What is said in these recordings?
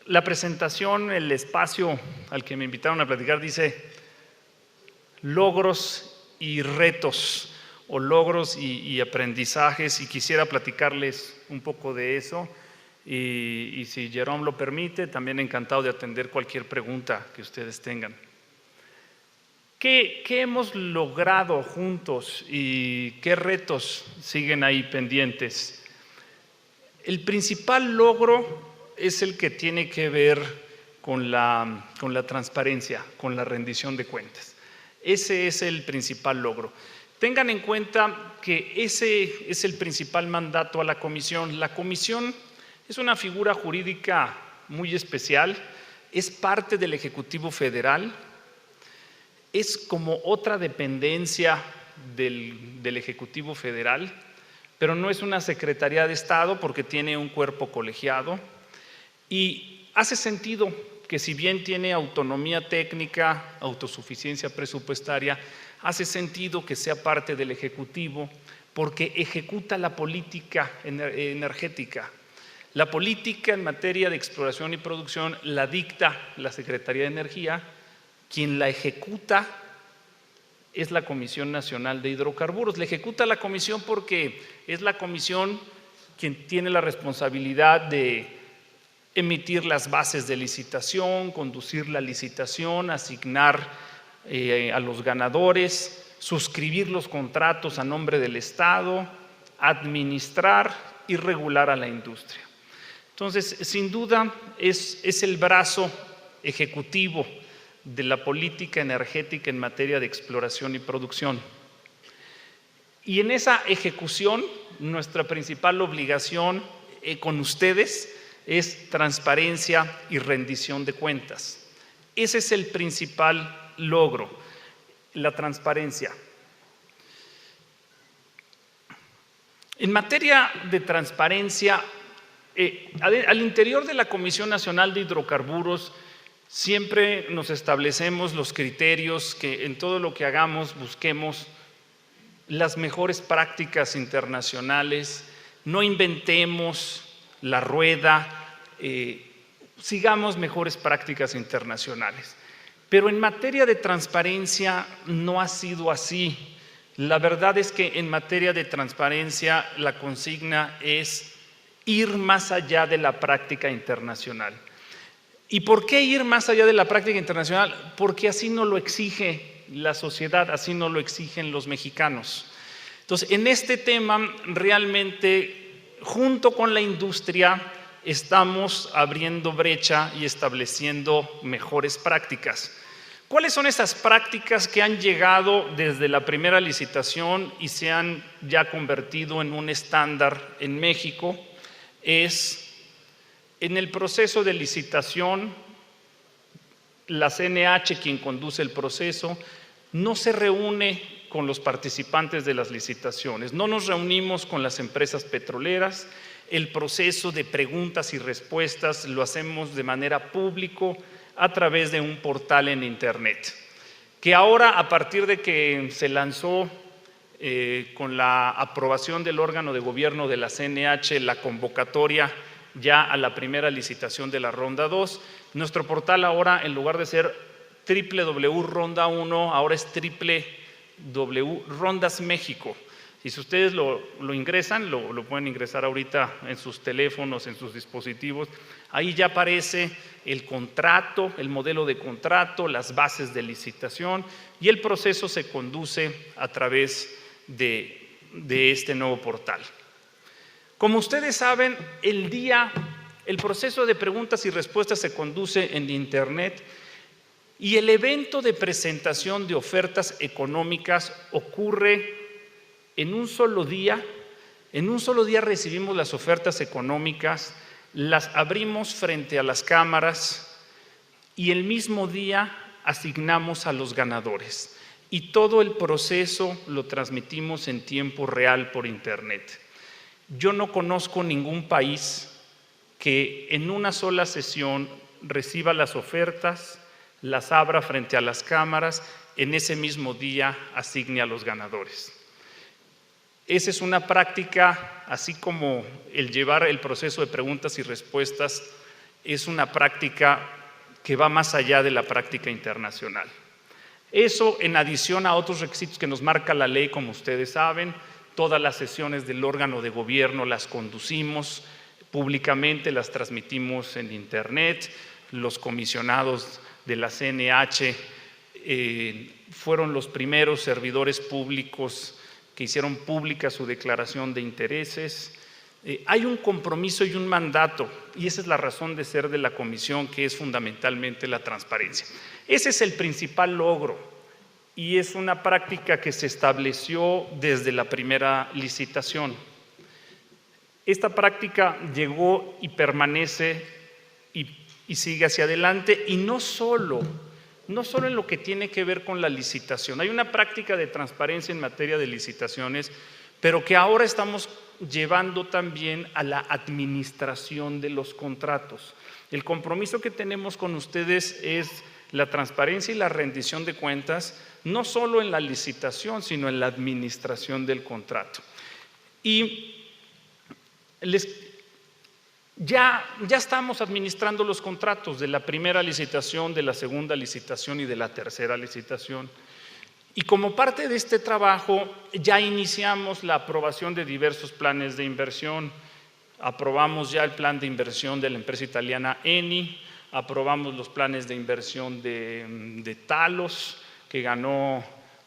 La presentación, el espacio al que me invitaron a platicar dice logros y retos, o logros y aprendizajes, y quisiera platicarles un poco de eso. Y si Jerome lo permite, también encantado de atender cualquier pregunta que ustedes tengan. ¿Qué hemos logrado juntos y qué retos siguen ahí pendientes? El principal logro es el que tiene que ver con la transparencia, con la rendición de cuentas. Ese es el principal logro. Tengan en cuenta que ese es el principal mandato a la comisión. La comisión es una figura jurídica muy especial, es parte del Ejecutivo Federal, es como otra dependencia del Ejecutivo Federal, pero no es una Secretaría de Estado porque tiene un cuerpo colegiado y hace sentido que si bien tiene autonomía técnica, autosuficiencia presupuestaria, hace sentido que sea parte del Ejecutivo porque ejecuta la política energética. La política en materia de exploración y producción la dicta la Secretaría de Energía, quien la ejecuta es la Comisión Nacional de Hidrocarburos. La ejecuta la comisión porque es la comisión quien tiene la responsabilidad de emitir las bases de licitación, conducir la licitación, asignar a los ganadores, suscribir los contratos a nombre del Estado, administrar y regular a la industria. Entonces, sin duda, es el brazo ejecutivo de la política energética en materia de exploración y producción. Y en esa ejecución, nuestra principal obligación con ustedes es transparencia y rendición de cuentas. Ese es el principal logro, la transparencia. En materia de transparencia, al interior de la Comisión Nacional de Hidrocarburos siempre nos establecemos los criterios que en todo lo que hagamos busquemos las mejores prácticas internacionales, no inventemos la rueda, sigamos mejores prácticas internacionales. Pero en materia de transparencia no ha sido así. La verdad es que en materia de transparencia la consigna es ir más allá de la práctica internacional. ¿Y por qué ir más allá de la práctica internacional? Porque así no lo exige la sociedad, así no lo exigen los mexicanos. Entonces, en este tema realmente, junto con la industria, estamos abriendo brecha y estableciendo mejores prácticas. ¿Cuáles son esas prácticas que han llegado desde la primera licitación y se han ya convertido en un estándar en México? Es en el proceso de licitación, la CNH, quien conduce el proceso, no se reúne con los participantes de las licitaciones, no nos reunimos con las empresas petroleras, el proceso de preguntas y respuestas lo hacemos de manera pública a través de un portal en internet, que ahora a partir de que se lanzó con la aprobación del órgano de gobierno de la CNH, la convocatoria ya a la primera licitación de la Ronda 2, nuestro portal ahora en lugar de ser www.ronda 1, ahora es www.rondasmexico. Y si ustedes lo ingresan, lo pueden ingresar ahorita en sus teléfonos, en sus dispositivos, ahí ya aparece el contrato, el modelo de contrato, las bases de licitación y el proceso se conduce a través de este nuevo portal. Como ustedes saben, el proceso de preguntas y respuestas se conduce en internet y el evento de presentación de ofertas económicas ocurre en un solo día. En un solo día recibimos las ofertas económicas, las abrimos frente a las cámaras y el mismo día asignamos a los ganadores. Y todo el proceso lo transmitimos en tiempo real por internet. Yo no conozco ningún país que en una sola sesión reciba las ofertas, las abra frente a las cámaras, en ese mismo día asigne a los ganadores. Esa es una práctica, así como el llevar el proceso de preguntas y respuestas es una práctica que va más allá de la práctica internacional. Eso en adición a otros requisitos que nos marca la ley, como ustedes saben, todas las sesiones del órgano de gobierno las conducimos públicamente, las transmitimos en internet, los comisionados de la CNH fueron los primeros servidores públicos que hicieron pública su declaración de intereses. Hay un compromiso y un mandato, y esa es la razón de ser de la comisión, que es fundamentalmente la transparencia. Ese es el principal logro, y es una práctica que se estableció desde la primera licitación. Esta práctica llegó y permanece y sigue hacia adelante, y no solo en lo que tiene que ver con la licitación. Hay una práctica de transparencia en materia de licitaciones, pero que ahora estamos llevando también a la administración de los contratos. El compromiso que tenemos con ustedes es la transparencia y la rendición de cuentas, no solo en la licitación, sino en la administración del contrato. Y ya estamos administrando los contratos de la primera licitación, de la segunda licitación y de la tercera licitación. Y como parte de este trabajo ya iniciamos la aprobación de diversos planes de inversión. Aprobamos ya el plan de inversión de la empresa italiana Eni, aprobamos los planes de inversión de Talos, que ganó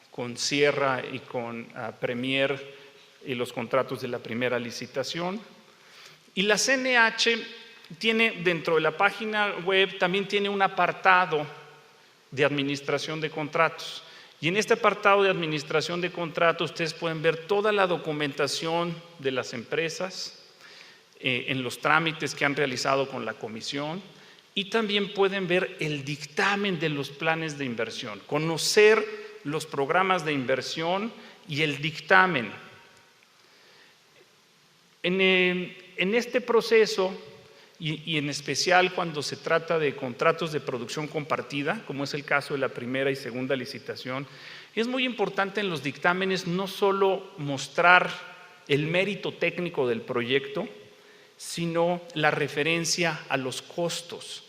con Sierra y con Premier y los contratos de la primera licitación. Y la CNH tiene, dentro de la página web, también tiene un apartado de administración de contratos. Y en este apartado de administración de contratos ustedes pueden ver toda la documentación de las empresas en los trámites que han realizado con la comisión, y también pueden ver el dictamen de los planes de inversión, conocer los programas de inversión y el dictamen. En este proceso, y en especial cuando se trata de contratos de producción compartida, como es el caso de la primera y segunda licitación, es muy importante en los dictámenes no solo mostrar el mérito técnico del proyecto, sino la referencia a los costos,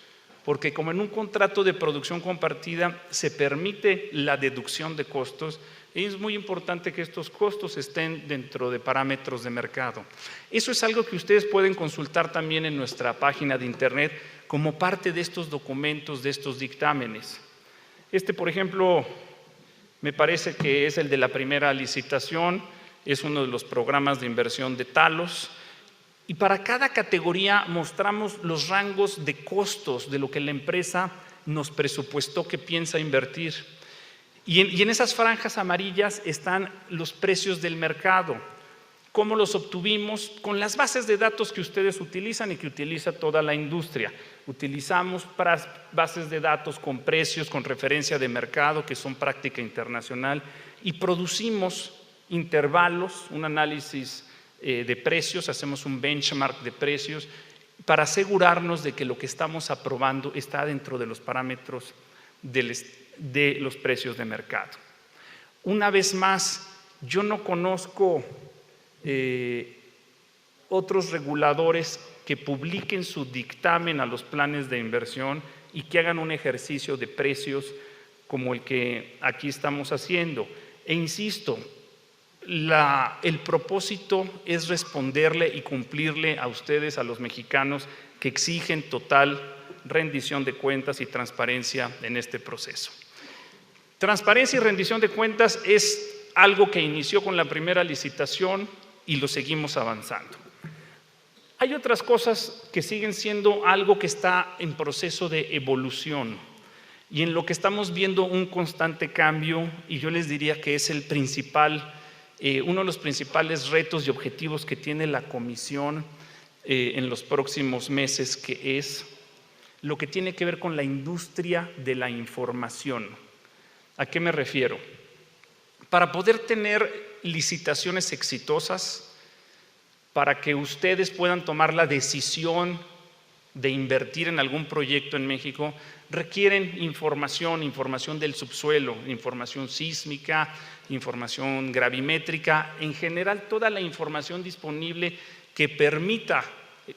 porque como en un contrato de producción compartida se permite la deducción de costos, es muy importante que estos costos estén dentro de parámetros de mercado. Eso es algo que ustedes pueden consultar también en nuestra página de internet como parte de estos documentos, de estos dictámenes. Por ejemplo, me parece que es el de la primera licitación, es uno de los programas de inversión de Talos, y para cada categoría mostramos los rangos de costos de lo que la empresa nos presupuestó que piensa invertir. Y en esas franjas amarillas están los precios del mercado. ¿Cómo los obtuvimos? Con las bases de datos que ustedes utilizan y que utiliza toda la industria. Utilizamos bases de datos con precios, con referencia de mercado, que son práctica internacional, y producimos intervalos, un análisis de precios, hacemos un benchmark de precios para asegurarnos de que lo que estamos aprobando está dentro de los parámetros de los precios de mercado. Una vez más, yo no conozco otros reguladores que publiquen su dictamen a los planes de inversión y que hagan un ejercicio de precios como el que aquí estamos haciendo. E insisto, el propósito es responderle y cumplirle a ustedes, a los mexicanos, que exigen total rendición de cuentas y transparencia en este proceso. Transparencia y rendición de cuentas es algo que inició con la primera licitación y lo seguimos avanzando. Hay otras cosas que siguen siendo algo que está en proceso de evolución y en lo que estamos viendo un constante cambio, y yo les diría que es uno de los principales retos y objetivos que tiene la comisión en los próximos meses, que es lo que tiene que ver con la industria de la información. ¿A qué me refiero? Para poder tener licitaciones exitosas, para que ustedes puedan tomar la decisión de invertir en algún proyecto en México, requieren información del subsuelo, información sísmica, información gravimétrica, en general toda la información disponible que permita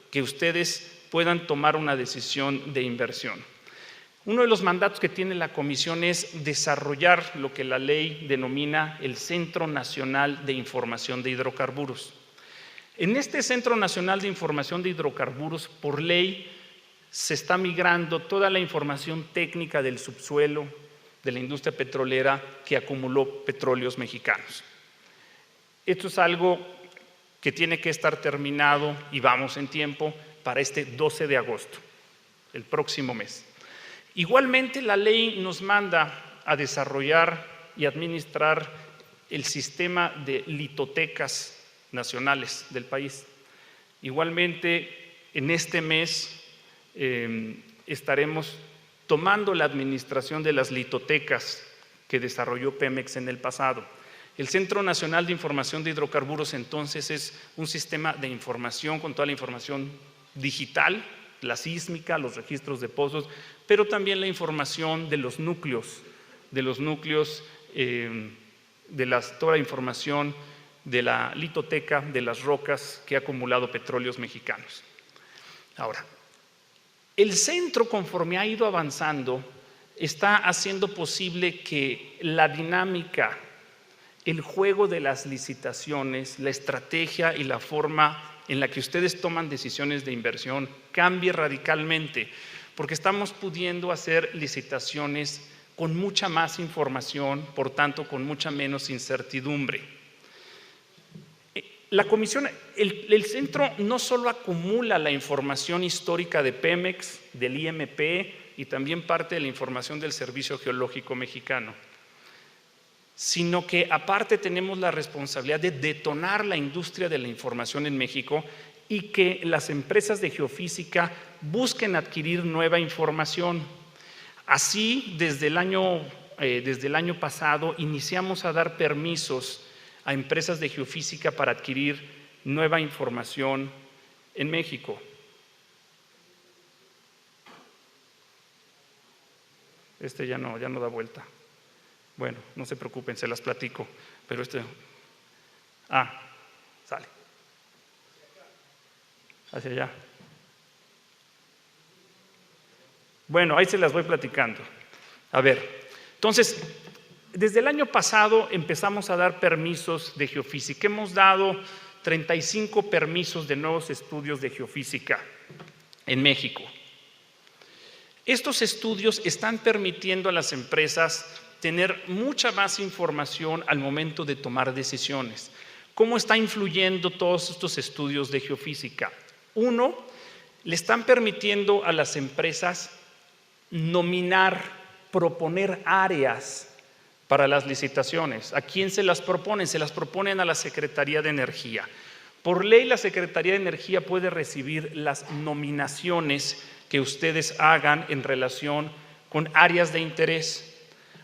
que ustedes puedan tomar una decisión de inversión. Uno de los mandatos que tiene la comisión es desarrollar lo que la ley denomina el Centro Nacional de Información de Hidrocarburos. En este Centro Nacional de Información de Hidrocarburos, por ley, se está migrando toda la información técnica del subsuelo de la industria petrolera que acumuló Petróleos Mexicanos. Esto es algo que tiene que estar terminado y vamos en tiempo para este 12 de agosto, el próximo mes. Igualmente, la ley nos manda a desarrollar y administrar el sistema de litotecas nacionales del país. Igualmente, en este mes estaremos tomando la administración de las litotecas que desarrolló Pemex en el pasado. El Centro Nacional de Información de Hidrocarburos, entonces, es un sistema de información con toda la información digital, la sísmica, los registros de pozos, pero también la información de los núcleos, toda la información de la litoteca, de las rocas que ha acumulado Petróleos Mexicanos. Ahora, el centro, conforme ha ido avanzando, está haciendo posible que la dinámica, el juego de las licitaciones, la estrategia y la forma en la que ustedes toman decisiones de inversión cambie radicalmente, porque estamos pudiendo hacer licitaciones con mucha más información, por tanto con mucha menos incertidumbre. La comisión, el centro no solo acumula la información histórica de Pemex, del IMP y también parte de la información del Servicio Geológico Mexicano, sino que aparte tenemos la responsabilidad de detonar la industria de la información en México y que las empresas de geofísica busquen adquirir nueva información. Así, desde el año pasado iniciamos a dar permisos a empresas de geofísica para adquirir nueva información en México. Este ya no da vuelta. Bueno, no se preocupen, se las platico, pero sale. Hacia allá. Bueno, ahí se las voy platicando. A ver, entonces, desde el año pasado empezamos a dar permisos de geofísica. Hemos dado 35 permisos de nuevos estudios de geofísica en México. Estos estudios están permitiendo a las empresas tener mucha más información al momento de tomar decisiones. ¿Cómo está influyendo todos estos estudios de geofísica? Uno, le están permitiendo a las empresas nominar, proponer áreas para las licitaciones. ¿A quién se las proponen? Se las proponen a la Secretaría de Energía. Por ley, la Secretaría de Energía puede recibir las nominaciones que ustedes hagan en relación con áreas de interés.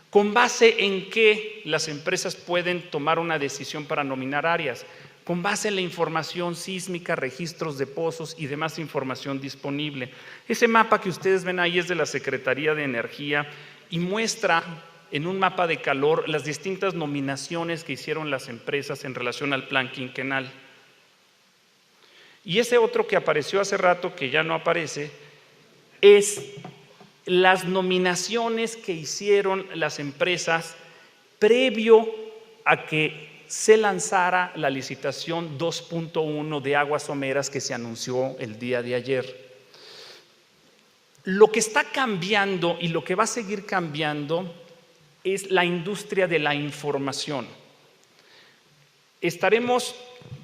¿Con base en qué las empresas pueden tomar una decisión para nominar áreas? Con base en la información sísmica, registros de pozos y demás información disponible. Ese mapa que ustedes ven ahí es de la Secretaría de Energía y muestra en un mapa de calor las distintas nominaciones que hicieron las empresas en relación al plan quinquenal. Y ese otro que apareció hace rato, que ya no aparece, es las nominaciones que hicieron las empresas previo a que se lanzara la licitación 2.1 de aguas someras que se anunció el día de ayer. Lo que está cambiando y lo que va a seguir cambiando es la industria de la información. Estaremos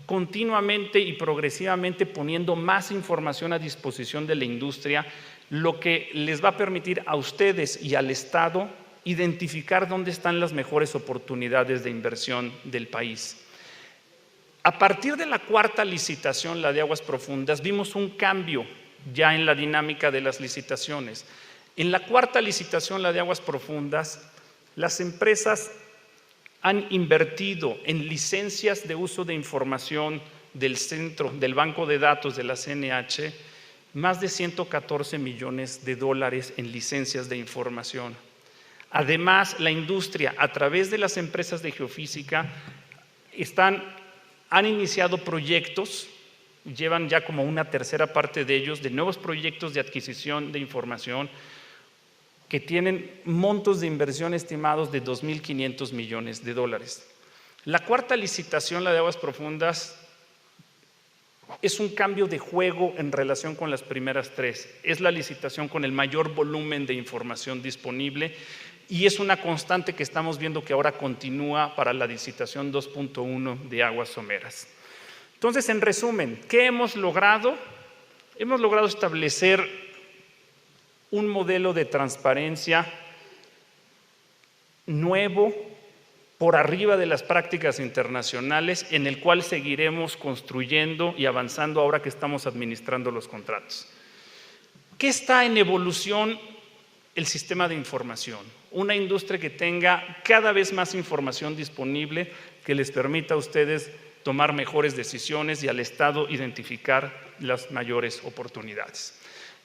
continuamente y progresivamente poniendo más información a disposición de la industria, lo que les va a permitir a ustedes y al Estado identificar dónde están las mejores oportunidades de inversión del país. A partir de la cuarta licitación, la de aguas profundas, vimos un cambio ya en la dinámica de las licitaciones. En la cuarta licitación, la de aguas profundas, las empresas han invertido en licencias de uso de información del centro, del banco de datos de la CNH, más de 114 millones de dólares en licencias de información. Además, la industria, a través de las empresas de geofísica, han iniciado proyectos llevan ya como una tercera parte de ellos de nuevos proyectos de adquisición de información que tienen montos de inversión estimados de $2.500 millones. La cuarta licitación, la de aguas profundas, es un cambio de juego en relación con las primeras tres. Es la licitación con el mayor volumen de información disponible y es una constante que estamos viendo que ahora continúa para la licitación 2.1 de aguas someras. Entonces, en resumen, ¿qué hemos logrado? Hemos logrado establecer un modelo de transparencia nuevo, por arriba de las prácticas internacionales, en el cual seguiremos construyendo y avanzando ahora que estamos administrando los contratos. ¿Qué está en evolución? El sistema de información. Una industria que tenga cada vez más información disponible que les permita a ustedes tomar mejores decisiones y al Estado identificar las mayores oportunidades.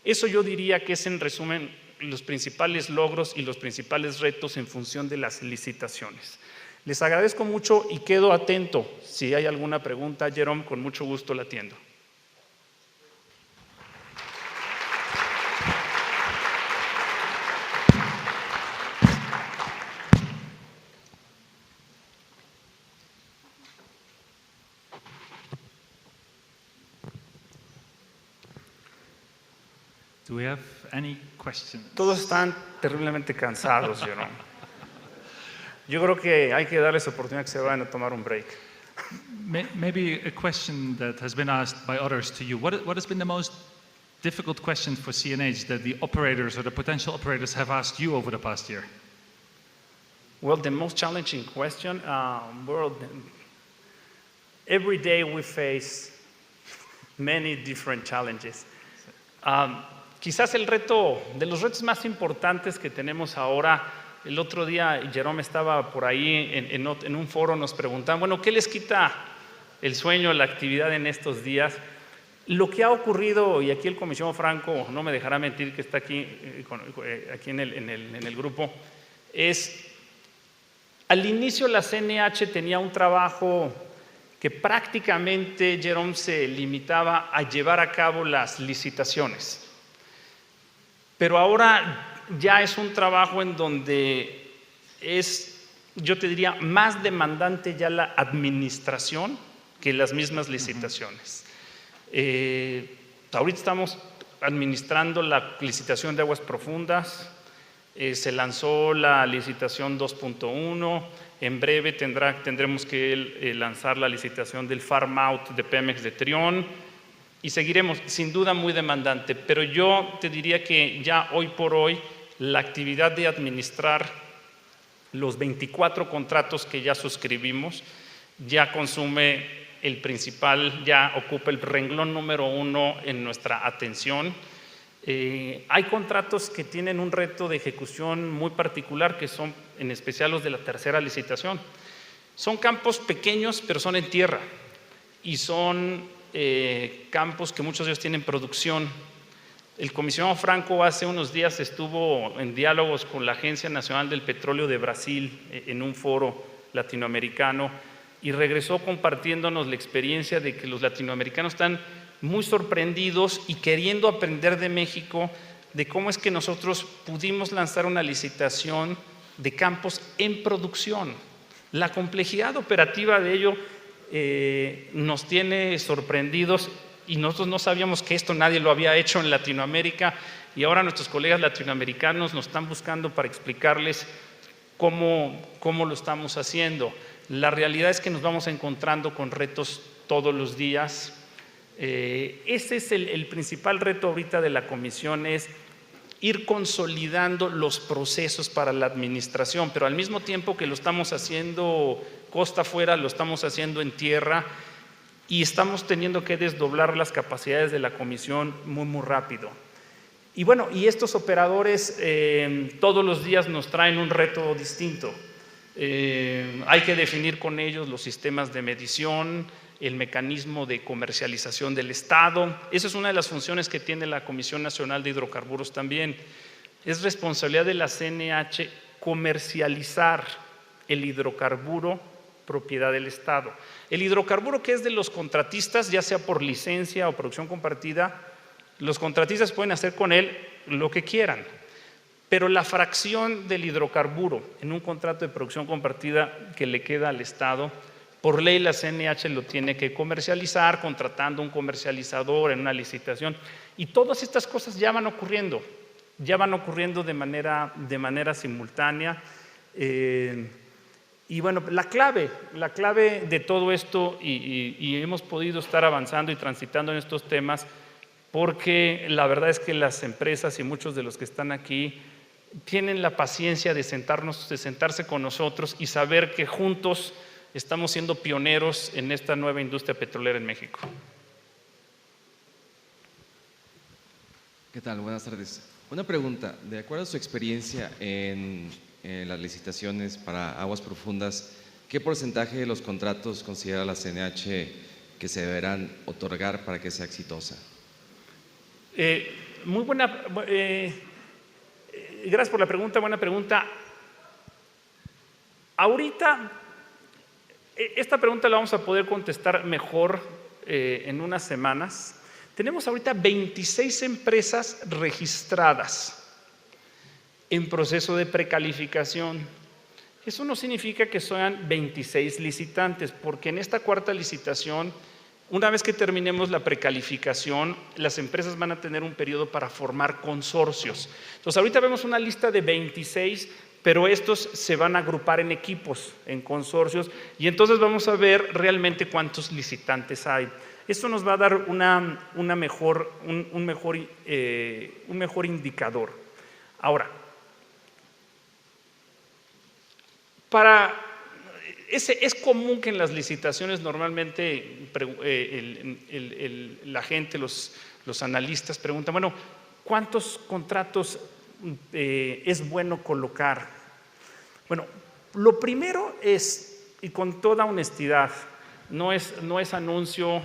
Eso yo diría que es, en resumen, los principales logros y los principales retos en función de las licitaciones. Les agradezco mucho y quedo atento. Si hay alguna pregunta, Jerome, con mucho gusto la atiendo. Do we have any questions? Todos están terriblemente cansados, Jerome. Yo creo que hay que darles oportunidad que se vayan a tomar un break. Maybe a question that has been asked by others to you. What has been the most difficult question for CNH that the operators or the potential operators have asked you over the past year? Well, the most challenging question, every day we face many different challenges. Quizás el reto, de los retos más importantes que tenemos ahora, el otro día Jerome estaba por ahí en un foro, nos preguntaban, bueno, ¿qué les quita el sueño, la actividad en estos días? Lo que ha ocurrido, y aquí el comisionado Franco no me dejará mentir que está aquí, aquí en el grupo, es, al inicio la CNH tenía un trabajo que prácticamente, Jerome, se limitaba a llevar a cabo las licitaciones. Pero ahora ya es un trabajo en donde es, yo te diría, más demandante ya la administración que las mismas licitaciones. Ahorita estamos administrando la licitación de aguas profundas, se lanzó la licitación 2.1, en breve tendremos que lanzar la licitación del farm out de Pemex de Trión, y seguiremos, sin duda muy demandante, pero yo te diría que ya hoy por hoy la actividad de administrar los 24 contratos que ya suscribimos ya consume el principal, ya ocupa el renglón número 1 en nuestra atención. Hay contratos que tienen un reto de ejecución muy particular, que son en especial los de la tercera licitación. Son campos pequeños, pero son en tierra, y son campos que muchos de ellos tienen producción. El comisionado Franco hace unos días estuvo en diálogos con la Agencia Nacional del Petróleo de Brasil en un foro latinoamericano y regresó compartiéndonos la experiencia de que los latinoamericanos están muy sorprendidos y queriendo aprender de México de cómo es que nosotros pudimos lanzar una licitación de campos en producción. La complejidad operativa de ello nos tiene sorprendidos y nosotros no sabíamos que esto nadie lo había hecho en Latinoamérica y ahora nuestros colegas latinoamericanos nos están buscando para explicarles cómo lo estamos haciendo. La realidad es que nos vamos encontrando con retos todos los días. Ese es el principal reto ahorita de la comisión, es ir consolidando los procesos para la administración, pero al mismo tiempo que lo estamos haciendo costa afuera, lo estamos haciendo en tierra y estamos teniendo que desdoblar las capacidades de la comisión muy rápido. Y bueno, y estos operadores todos los días nos traen un reto distinto. Hay que definir con ellos los sistemas de medición, el mecanismo de comercialización del Estado. Esa es una de las funciones que tiene la Comisión Nacional de Hidrocarburos también. Es responsabilidad de la CNH comercializar el hidrocarburo propiedad del Estado. El hidrocarburo, que es de los contratistas, ya sea por licencia o producción compartida, los contratistas pueden hacer con él lo que quieran, pero la fracción del hidrocarburo en un contrato de producción compartida que le queda al Estado, por ley la CNH lo tiene que comercializar, contratando un comercializador en una licitación, y todas estas cosas ya van ocurriendo de manera simultánea. Y bueno, la clave de todo esto, y hemos podido estar avanzando y transitando en estos temas, porque la verdad es que las empresas y muchos de los que están aquí tienen la paciencia de sentarse con nosotros y saber que juntos estamos siendo pioneros en esta nueva industria petrolera en México. ¿Qué tal? Buenas tardes. Una pregunta, de acuerdo a su experiencia en las licitaciones para aguas profundas, ¿qué porcentaje de los contratos considera la CNH que se deberán otorgar para que sea exitosa? Muy buena, gracias por la pregunta, buena pregunta. Ahorita, esta pregunta la vamos a poder contestar mejor en unas semanas. Tenemos ahorita 26 empresas registradas en proceso de precalificación. Eso no significa que sean 26 licitantes, porque en esta cuarta licitación, una vez que terminemos la precalificación, las empresas van a tener un periodo para formar consorcios. Entonces, ahorita vemos una lista de 26, pero estos se van a agrupar en equipos, en consorcios, y entonces vamos a ver realmente cuántos licitantes hay. Esto nos va a dar un mejor indicador. Ahora, es común que en las licitaciones normalmente la gente, los analistas preguntan, bueno, ¿cuántos contratos es bueno colocar? Bueno, lo primero es, y con toda honestidad, no es anuncio,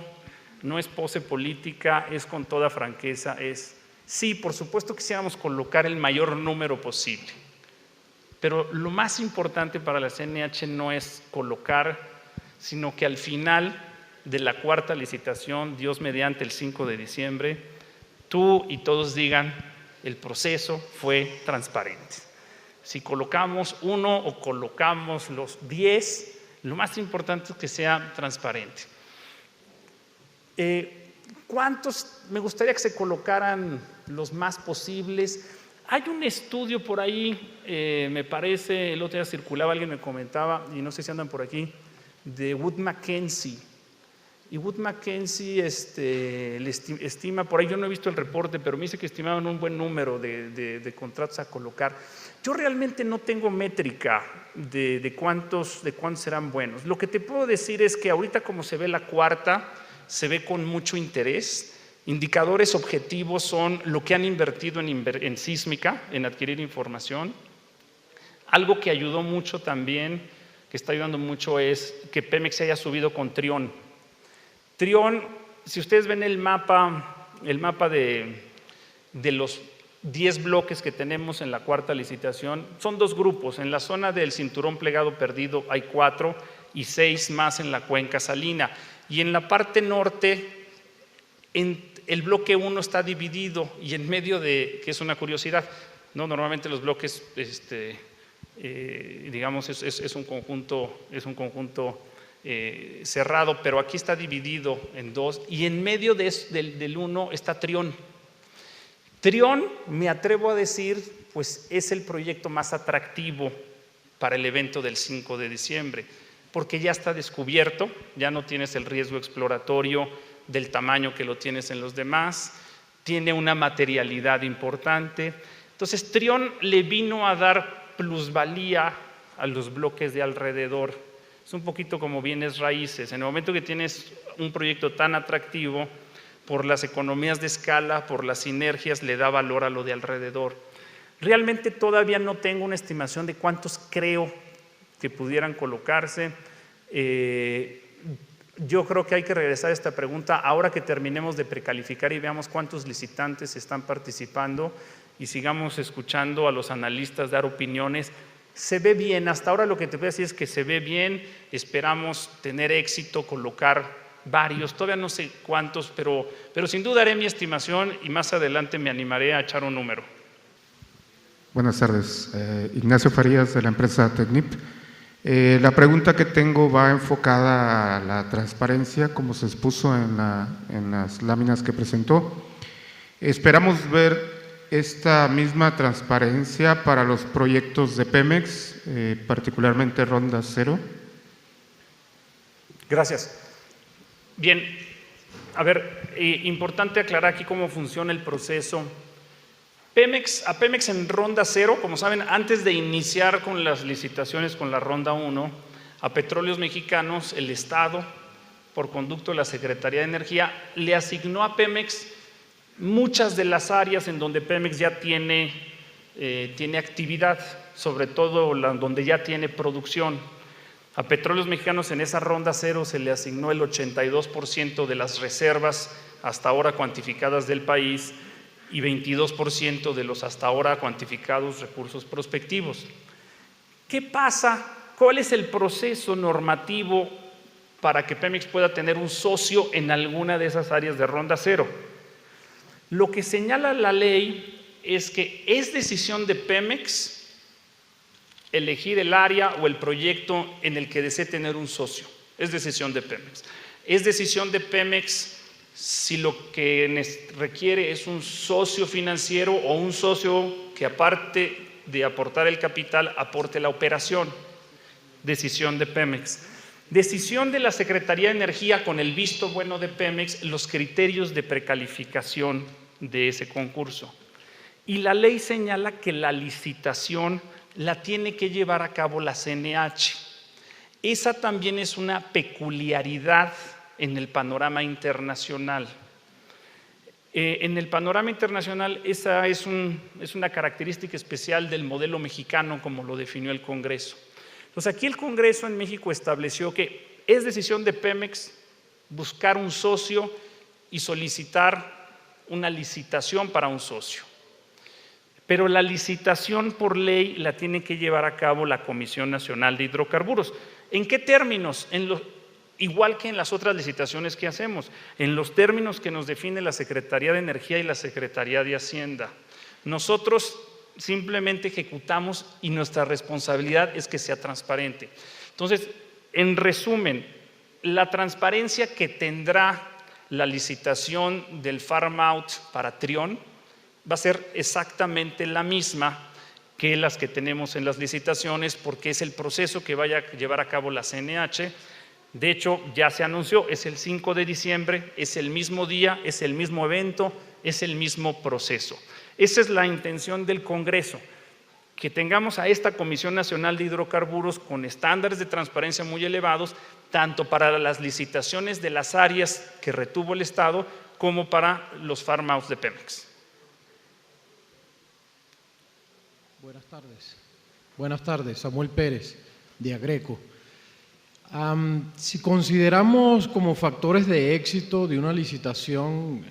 no es pose política, es con toda franqueza, sí, por supuesto quisiéramos colocar el mayor número posible, pero lo más importante para la CNH no es colocar, sino que al final de la cuarta licitación, Dios mediante el 5 de diciembre, tú y todos digan, el proceso fue transparente. Si colocamos uno o colocamos los 10, lo más importante es que sea transparente. ¿Cuántos? Me gustaría que se colocaran los más posibles. Hay un estudio por ahí, me parece, el otro día circulaba, alguien me comentaba, y no sé si andan por aquí, de Wood Mackenzie. Y Wood Mackenzie le estima, por ahí yo no he visto el reporte, pero me dice que estimaban un buen número de contratos a colocar. Yo realmente no tengo métrica de cuántos serán buenos. Lo que te puedo decir es que ahorita, como se ve la cuarta, se ve con mucho interés. Indicadores objetivos son lo que han invertido en sísmica, en adquirir información. Algo que ayudó mucho también, que está ayudando mucho, es que Pemex haya subido con Trión. Trión, si ustedes ven el mapa de los 10 bloques que tenemos en la cuarta licitación, son dos grupos. En la zona del cinturón plegado perdido hay 4 y 6 más en la cuenca salina. Y en la parte norte, el bloque 1 está dividido y en medio que es una curiosidad, ¿no? Normalmente los bloques, digamos, es un conjunto cerrado, pero aquí está dividido en 2 y en medio del 1 está Trión. Trión, me atrevo a decir, pues es el proyecto más atractivo para el evento del 5 de diciembre, porque ya está descubierto, ya no tienes el riesgo exploratorio del tamaño que lo tienes en los demás, tiene una materialidad importante. Entonces, Trión le vino a dar plusvalía a los bloques de alrededor. Es un poquito como bienes raíces. En el momento que tienes un proyecto tan atractivo, por las economías de escala, por las sinergias, le da valor a lo de alrededor. Realmente todavía no tengo una estimación de cuántos creo que pudieran colocarse. Yo creo que hay que regresar a esta pregunta ahora que terminemos de precalificar y veamos cuántos licitantes están participando y sigamos escuchando a los analistas dar opiniones. Se ve bien, hasta ahora lo que te voy a decir es que se ve bien, esperamos tener éxito, colocar varios, todavía no sé cuántos, pero sin duda haré mi estimación y más adelante me animaré a echar un número. Buenas tardes, Ignacio Farías de la empresa Tecnip. La pregunta que tengo va enfocada a la transparencia, como se expuso en las láminas que presentó. Esperamos ver esta misma transparencia para los proyectos de Pemex, particularmente Ronda Cero. Gracias. Bien, a ver, importante aclarar aquí cómo funciona el proceso. A Pemex en Ronda Cero, como saben, antes de iniciar con las licitaciones con la Ronda 1, a Petróleos Mexicanos, el Estado, por conducto de la Secretaría de Energía, le asignó a Pemex muchas de las áreas en donde Pemex ya tiene actividad, sobre todo donde ya tiene producción. A Petróleos Mexicanos en esa Ronda Cero se le asignó el 82% de las reservas hasta ahora cuantificadas del país y 22% de los hasta ahora cuantificados recursos prospectivos. ¿Qué pasa? ¿Cuál es el proceso normativo para que Pemex pueda tener un socio en alguna de esas áreas de Ronda Cero? Lo que señala la ley es que es decisión de Pemex elegir el área o el proyecto en el que desee tener un socio. Es decisión de Pemex. Es decisión de Pemex si lo que requiere es un socio financiero o un socio que, aparte de aportar el capital, aporte la operación. Decisión de Pemex. Decisión de la Secretaría de Energía, con el visto bueno de Pemex, los criterios de precalificación de ese concurso. Y la ley señala que la licitación la tiene que llevar a cabo la CNH. Esa también es una peculiaridad en el panorama internacional. En el panorama internacional esa es una característica especial del modelo mexicano, como lo definió el Congreso. Entonces aquí el Congreso en México estableció que es decisión de Pemex buscar un socio y solicitar una licitación para un socio. Pero la licitación por ley la tiene que llevar a cabo la Comisión Nacional de Hidrocarburos. ¿En qué términos? Igual que en las otras licitaciones que hacemos, en los términos que nos define la Secretaría de Energía y la Secretaría de Hacienda. Nosotros simplemente ejecutamos y nuestra responsabilidad es que sea transparente. Entonces, en resumen, la transparencia que tendrá la licitación del farm out para Trión va a ser exactamente la misma que las que tenemos en las licitaciones, porque es el proceso que vaya a llevar a cabo la CNH. De hecho, ya se anunció, es el 5 de diciembre, es el mismo día, es el mismo evento, es el mismo proceso. Esa es la intención del Congreso, que tengamos a esta Comisión Nacional de Hidrocarburos con estándares de transparencia muy elevados, tanto para las licitaciones de las áreas que retuvo el Estado como para los farm outs de Pemex. Buenas tardes, Samuel Pérez, de Agreco. Si consideramos como factores de éxito de una licitación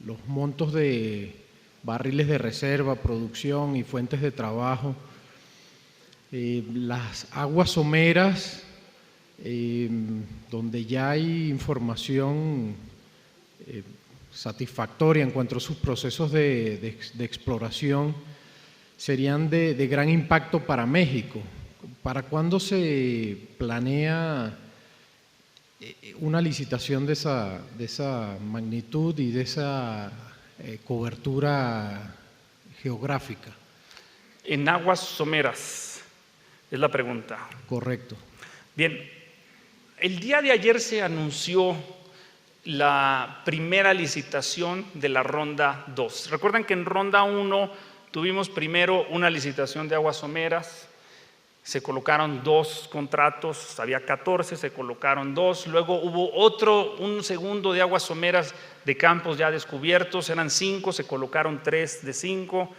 los montos de barriles de reserva, producción y fuentes de trabajo, las aguas someras, donde ya hay información satisfactoria en cuanto a sus procesos de exploración, serían de gran impacto para México. ¿Para cuándo se planea una licitación de esa magnitud y de esa cobertura geográfica? En aguas someras, es la pregunta. Correcto. Bien, el día de ayer se anunció la primera licitación de la Ronda 2. Recuerdan que en Ronda 1 tuvimos primero una licitación de aguas someras, se colocaron 2 contratos, había 14, se colocaron 2, luego hubo un segundo de aguas someras de campos ya descubiertos, eran 5, se colocaron 3 de 5,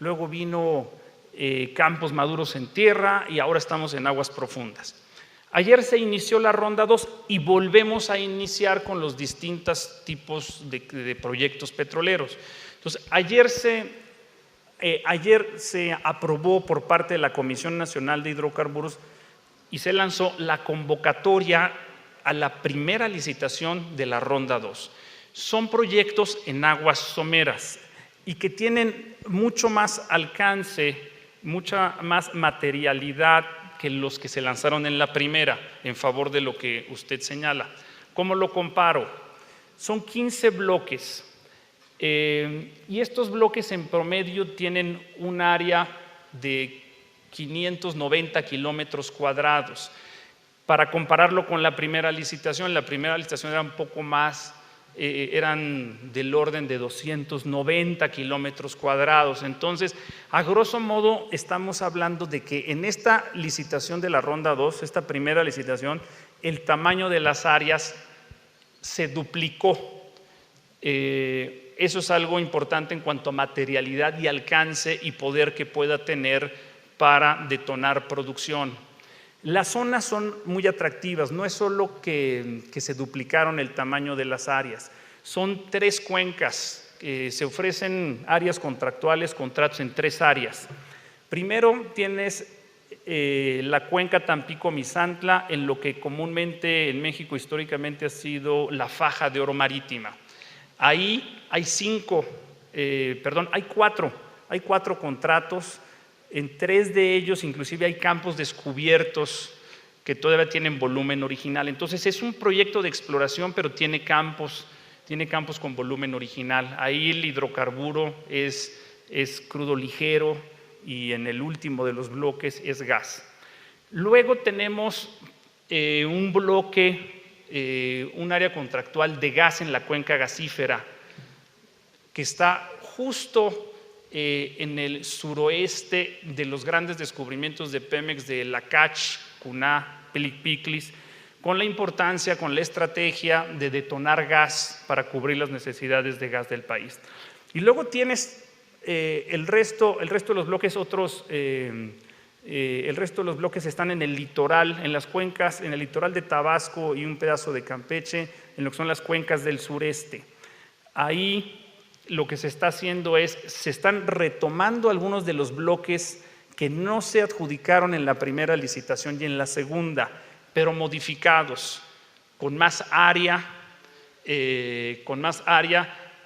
luego vino campos maduros en tierra y ahora estamos en aguas profundas. Ayer se inició la Ronda 2 y volvemos a iniciar con los distintos tipos de proyectos petroleros. Entonces, ayer se ayer se aprobó por parte de la Comisión Nacional de Hidrocarburos y se lanzó la convocatoria a la primera licitación de la Ronda 2. Son proyectos en aguas someras y que tienen mucho más alcance, mucha más materialidad que los que se lanzaron en la primera, en favor de lo que usted señala. ¿Cómo lo comparo? Son 15 bloques y estos bloques en promedio tienen un área de 590 kilómetros cuadrados. Para compararlo con la primera licitación era un poco más, eran del orden de 290 kilómetros cuadrados. Entonces, a grosso modo, estamos hablando de que en esta licitación de la Ronda 2, esta primera licitación, el tamaño de las áreas se duplicó. Eso es algo importante en cuanto a materialidad y alcance y poder que pueda tener para detonar producción. Las zonas son muy atractivas, no es solo que se duplicaron el tamaño de las áreas, son 3 cuencas, se ofrecen áreas contractuales, contratos en 3 áreas. Primero tienes la cuenca Tampico-Misantla, en lo que comúnmente en México históricamente ha sido la faja de oro marítima. Ahí hay 4 contratos. En 3 de ellos inclusive hay campos descubiertos que todavía tienen volumen original. Entonces es un proyecto de exploración, pero tiene campos con volumen original. Ahí el hidrocarburo es crudo ligero y en el último de los bloques es gas. Luego tenemos un bloque, un área contractual de gas en la cuenca gasífera que está justo en el suroeste de los grandes descubrimientos de Pemex de Lakach, Cuná, Pilic-Piclis, con la importancia, con la estrategia de detonar gas para cubrir las necesidades de gas del país. Y luego tienes el resto de los bloques, el resto de los bloques están en el litoral, en las cuencas, en el litoral de Tabasco y un pedazo de Campeche, en lo que son las cuencas del sureste. Ahí lo que se está haciendo es, se están retomando algunos de los bloques que no se adjudicaron en la primera licitación y en la segunda, pero modificados, con más área,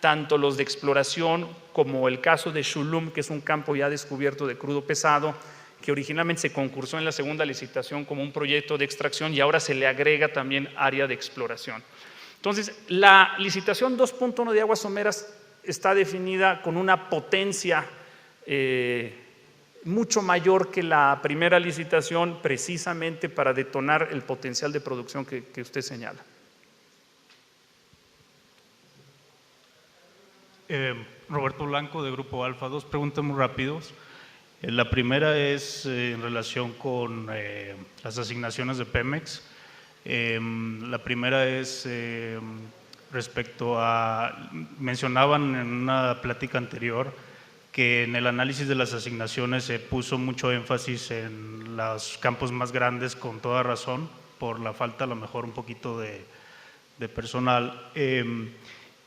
tanto los de exploración como el caso de Xulum, que es un campo ya descubierto de crudo pesado, que originalmente se concursó en la segunda licitación como un proyecto de extracción y ahora se le agrega también área de exploración. Entonces, la licitación 2.1 de aguas someras está definida con una potencia mucho mayor que la primera licitación, precisamente para detonar el potencial de producción que usted señala. Roberto Blanco, de Grupo Alfa. 2 preguntas muy rápidos. La primera es en relación con las asignaciones de Pemex. La primera es respecto a, mencionaban en una plática anterior que en el análisis de las asignaciones se puso mucho énfasis en los campos más grandes, con toda razón, por la falta a lo mejor un poquito de personal.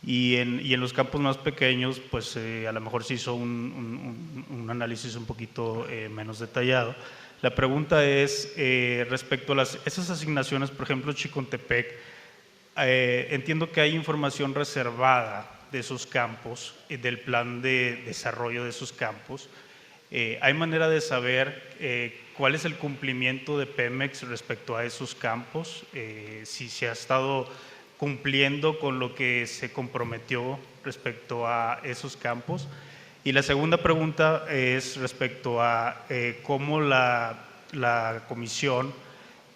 Y en los campos más pequeños, pues a lo mejor se hizo un análisis un poquito menos detallado. La pregunta es respecto a esas asignaciones, por ejemplo, Chicontepec. Entiendo que hay información reservada de esos campos, del plan de desarrollo de esos campos. ¿Hay manera de saber cuál es el cumplimiento de Pemex respecto a esos campos? Si se ha estado cumpliendo con lo que se comprometió respecto a esos campos. Y la segunda pregunta es respecto a cómo la comisión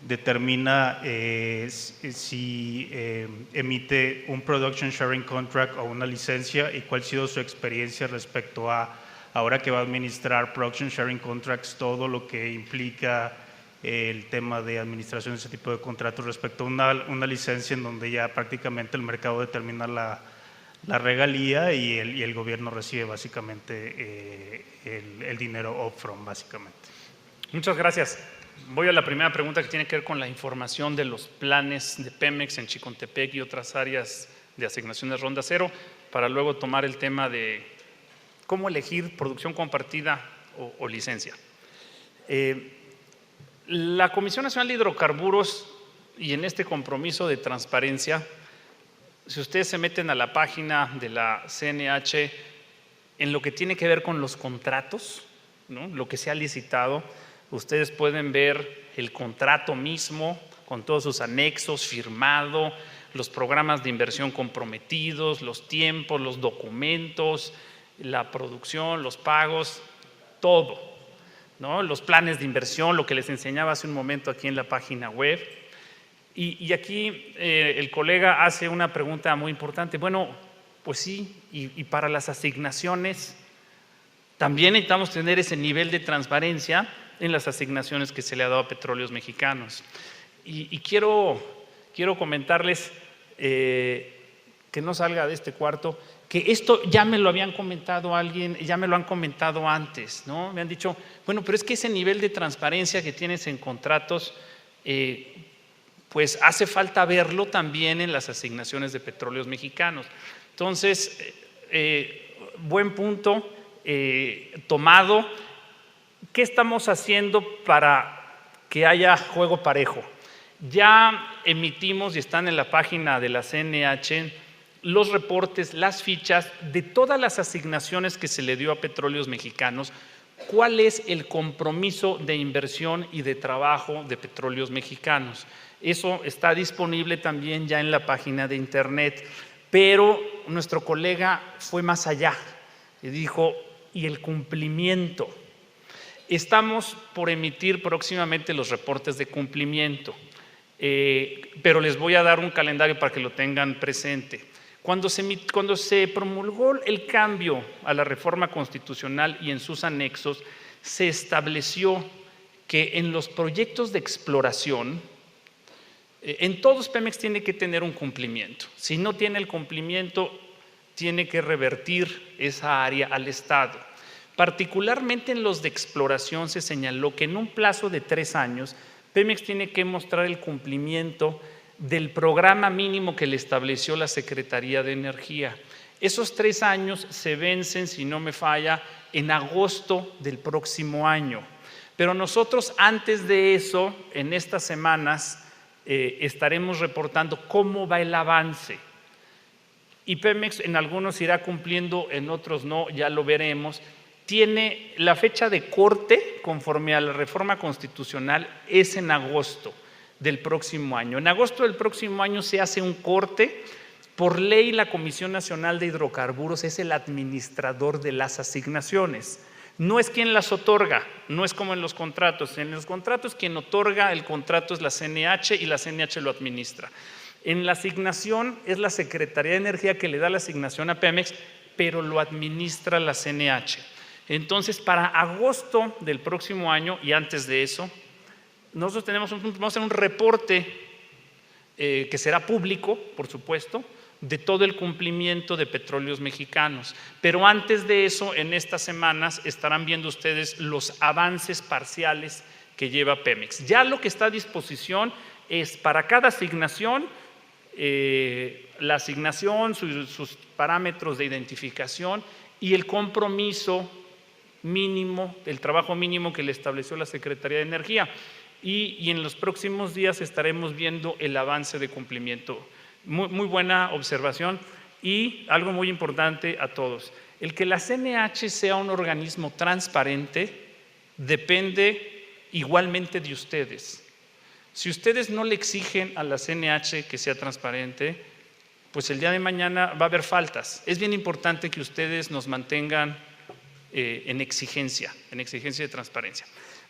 determina si emite un Production Sharing Contract o una licencia, y cuál ha sido su experiencia respecto a, ahora que va a administrar Production Sharing Contracts, todo lo que implica el tema de administración de ese tipo de contratos respecto a una licencia en donde ya prácticamente el mercado determina la regalía y el gobierno recibe básicamente el dinero upfront, básicamente. Muchas gracias. Voy a la primera pregunta, que tiene que ver con la información de los planes de Pemex en Chicontepec y otras áreas de asignaciones Ronda Cero, para luego tomar el tema de cómo elegir producción compartida o licencia. La Comisión Nacional de Hidrocarburos, y en este compromiso de transparencia, si ustedes se meten a la página de la CNH en lo que tiene que ver con los contratos, ¿no?, lo que se ha licitado, ustedes pueden ver el contrato mismo con todos sus anexos, firmado, los programas de inversión comprometidos, los tiempos, los documentos, la producción, los pagos, todo, ¿no?, los planes de inversión, lo que les enseñaba hace un momento aquí en la página web. Y aquí el colega hace una pregunta muy importante. Bueno, pues sí, y para las asignaciones también necesitamos tener ese nivel de transparencia en las asignaciones que se le ha dado a Petróleos Mexicanos. Y quiero comentarles, que no salga de este cuarto, que esto ya me lo habían comentado alguien, ya me lo han comentado antes, ¿no? Me han dicho, bueno, pero es que ese nivel de transparencia que tienes en contratos, pues hace falta verlo también en las asignaciones de Petróleos Mexicanos. Entonces, buen punto tomado. ¿Qué estamos haciendo para que haya juego parejo? Ya emitimos y están en la página de la CNH los reportes, las fichas de todas las asignaciones que se le dio a Petróleos Mexicanos. ¿Cuál es el compromiso de inversión y de trabajo de Petróleos Mexicanos? Eso está disponible también ya en la página de internet, pero nuestro colega fue más allá y dijo, ¿y el cumplimiento? Estamos por emitir próximamente los reportes de cumplimiento, pero les voy a dar un calendario para que lo tengan presente. Cuando se promulgó el cambio a la reforma constitucional y en sus anexos, se estableció que en los proyectos de exploración, en todos Pemex tiene que tener un cumplimiento. Si no tiene el cumplimiento, tiene que revertir esa área al Estado. Particularmente en los de exploración se señaló que en un plazo de 3 años, Pemex tiene que mostrar el cumplimiento del programa mínimo que le estableció la Secretaría de Energía. Esos 3 años se vencen, si no me falla, en agosto del próximo año. Pero nosotros antes de eso, en estas semanas, estaremos reportando cómo va el avance. Y Pemex en algunos irá cumpliendo, en otros no, ya lo veremos. Tiene la fecha de corte, conforme a la reforma constitucional, es en agosto del próximo año. En agosto del próximo año se hace un corte. Por ley, la Comisión Nacional de Hidrocarburos es el administrador de las asignaciones. No es quien las otorga, no es como en los contratos. En los contratos quien otorga el contrato es la CNH y la CNH lo administra. En la asignación es la Secretaría de Energía que le da la asignación a Pemex, pero lo administra la CNH. Entonces, para agosto del próximo año y antes de eso, nosotros vamos a hacer un reporte que será público, por supuesto, de todo el cumplimiento de Petróleos Mexicanos. Pero antes de eso, en estas semanas estarán viendo ustedes los avances parciales que lleva Pemex. Ya lo que está a disposición es para cada asignación, la asignación, sus parámetros de identificación y el compromiso mínimo, el trabajo mínimo que le estableció la Secretaría de Energía. Y en los próximos días estaremos viendo el avance de cumplimiento. Muy buena observación y algo muy importante a todos. El que la CNH sea un organismo transparente depende igualmente de ustedes. Si ustedes no le exigen a la CNH que sea transparente, pues el día de mañana va a haber faltas. Es bien importante que ustedes nos mantengan en exigencia de transparencia.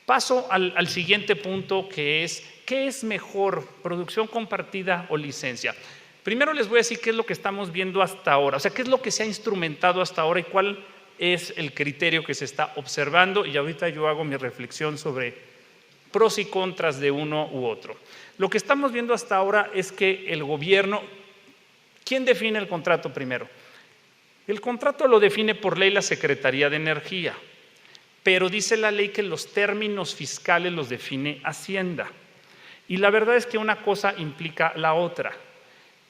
Paso al siguiente punto, que es, ¿qué es mejor, producción compartida o licencia? Primero les voy a decir qué es lo que estamos viendo hasta ahora, o sea, qué es lo que se ha instrumentado hasta ahora y cuál es el criterio que se está observando, y ahorita yo hago mi reflexión sobre pros y contras de uno u otro. Lo que estamos viendo hasta ahora es que el gobierno, ¿quién define el contrato primero? El contrato lo define por ley la Secretaría de Energía, pero dice la ley que los términos fiscales los define Hacienda. Y la verdad es que una cosa implica la otra.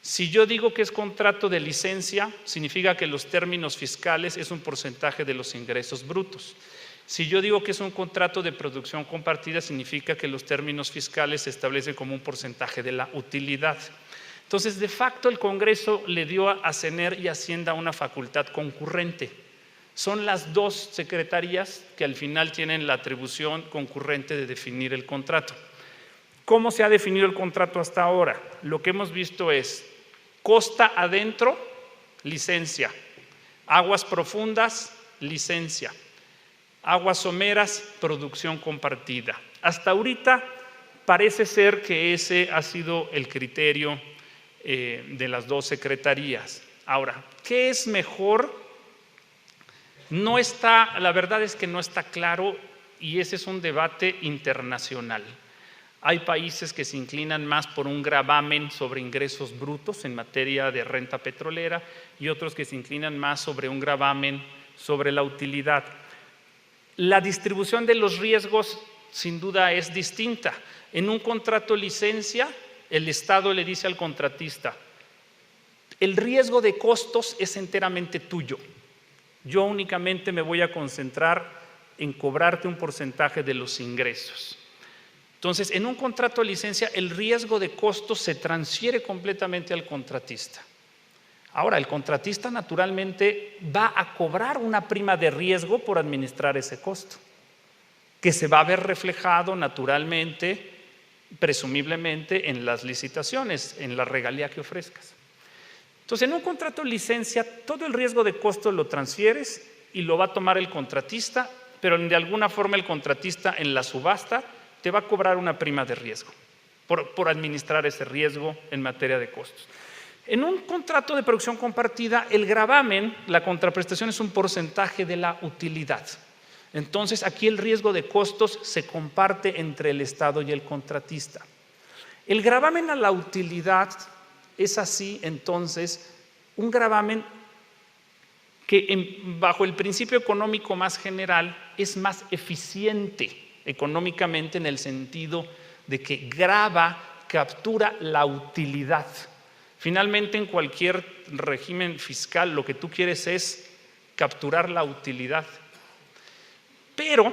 Si yo digo que es contrato de licencia, significa que los términos fiscales es un porcentaje de los ingresos brutos. Si yo digo que es un contrato de producción compartida, significa que los términos fiscales se establecen como un porcentaje de la utilidad. Entonces, de facto, el Congreso le dio a CENER y Hacienda una facultad concurrente. Son las dos secretarías que al final tienen la atribución concurrente de definir el contrato. ¿Cómo se ha definido el contrato hasta ahora? Lo que hemos visto es costa adentro, licencia; aguas profundas, licencia; aguas someras, producción compartida. Hasta ahorita parece ser que ese ha sido el criterio de las dos secretarías. Ahora, ¿qué es mejor? La verdad es que no está claro, y ese es un debate internacional. Hay países que se inclinan más por un gravamen sobre ingresos brutos en materia de renta petrolera y otros que se inclinan más sobre un gravamen sobre la utilidad. La distribución de los riesgos sin duda es distinta. En un contrato licencia, el Estado le dice al contratista: el riesgo de costos es enteramente tuyo. Yo únicamente me voy a concentrar en cobrarte un porcentaje de los ingresos. Entonces, en un contrato de licencia, el riesgo de costos se transfiere completamente al contratista. Ahora, el contratista naturalmente va a cobrar una prima de riesgo por administrar ese costo, que se va a ver reflejado naturalmente, presumiblemente, en las licitaciones, en la regalía que ofrezcas. Entonces, en un contrato de licencia, todo el riesgo de costo lo transfieres y lo va a tomar el contratista, pero de alguna forma el contratista en la subasta te va a cobrar una prima de riesgo por administrar ese riesgo en materia de costos. En un contrato de producción compartida, el gravamen, la contraprestación, es un porcentaje de la utilidad. Entonces, aquí el riesgo de costos se comparte entre el Estado y el contratista. El gravamen a la utilidad es así, entonces, un gravamen que bajo el principio económico más general es más eficiente económicamente, en el sentido de que grava, captura la utilidad. Finalmente, en cualquier régimen fiscal lo que tú quieres es capturar la utilidad. Pero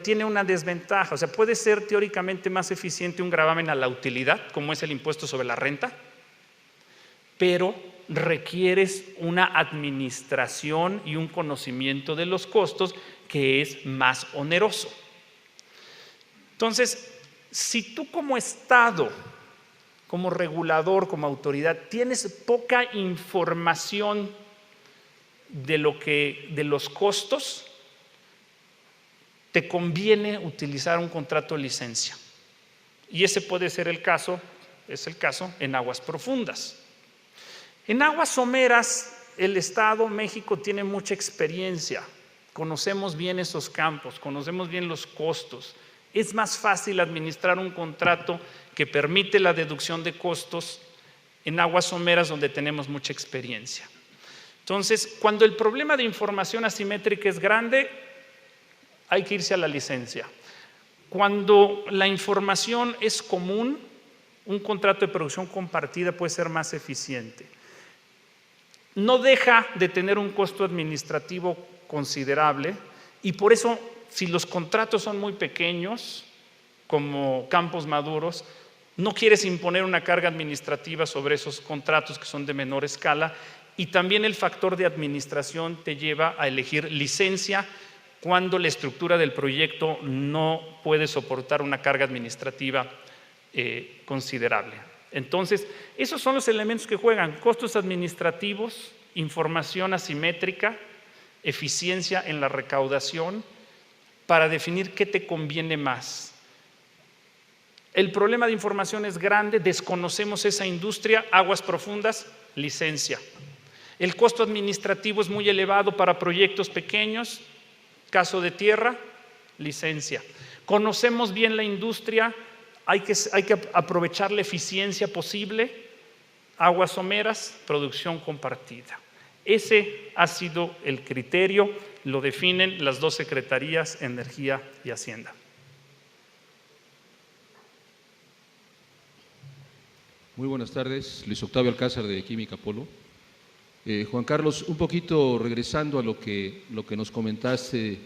tiene una desventaja. O sea, puede ser teóricamente más eficiente un gravamen a la utilidad, como es el impuesto sobre la renta, pero requieres una administración y un conocimiento de los costos que es más oneroso. Entonces, si tú como Estado, como regulador, como autoridad, tienes poca información de los costos, te conviene utilizar un contrato de licencia. Y ese puede ser el caso, es el caso en aguas profundas. En aguas someras, el Estado, México, tiene mucha experiencia. Conocemos bien esos campos, conocemos bien los costos. Es más fácil administrar un contrato que permite la deducción de costos en aguas someras, donde tenemos mucha experiencia. Entonces, cuando el problema de información asimétrica es grande, hay que irse a la licencia. Cuando la información es común, un contrato de producción compartida puede ser más eficiente. No deja de tener un costo administrativo considerable, y por eso, si los contratos son muy pequeños, como campos maduros, no quieres imponer una carga administrativa sobre esos contratos que son de menor escala, y también el factor de administración te lleva a elegir licencia cuando la estructura del proyecto no puede soportar una carga administrativa considerable. Entonces, esos son los elementos que juegan: costos administrativos, información asimétrica, eficiencia en la recaudación, para definir qué te conviene más. El problema de información es grande, desconocemos esa industria, aguas profundas, licencia. El costo administrativo es muy elevado para proyectos pequeños, caso de tierra, licencia. Conocemos bien la industria, hay que aprovechar la eficiencia posible, aguas someras, producción compartida. Ese ha sido el criterio, lo definen las dos secretarías, Energía y Hacienda. Muy buenas tardes, Luis Octavio Alcázar de Química Polo. Juan Carlos, un poquito regresando a lo que nos comentaste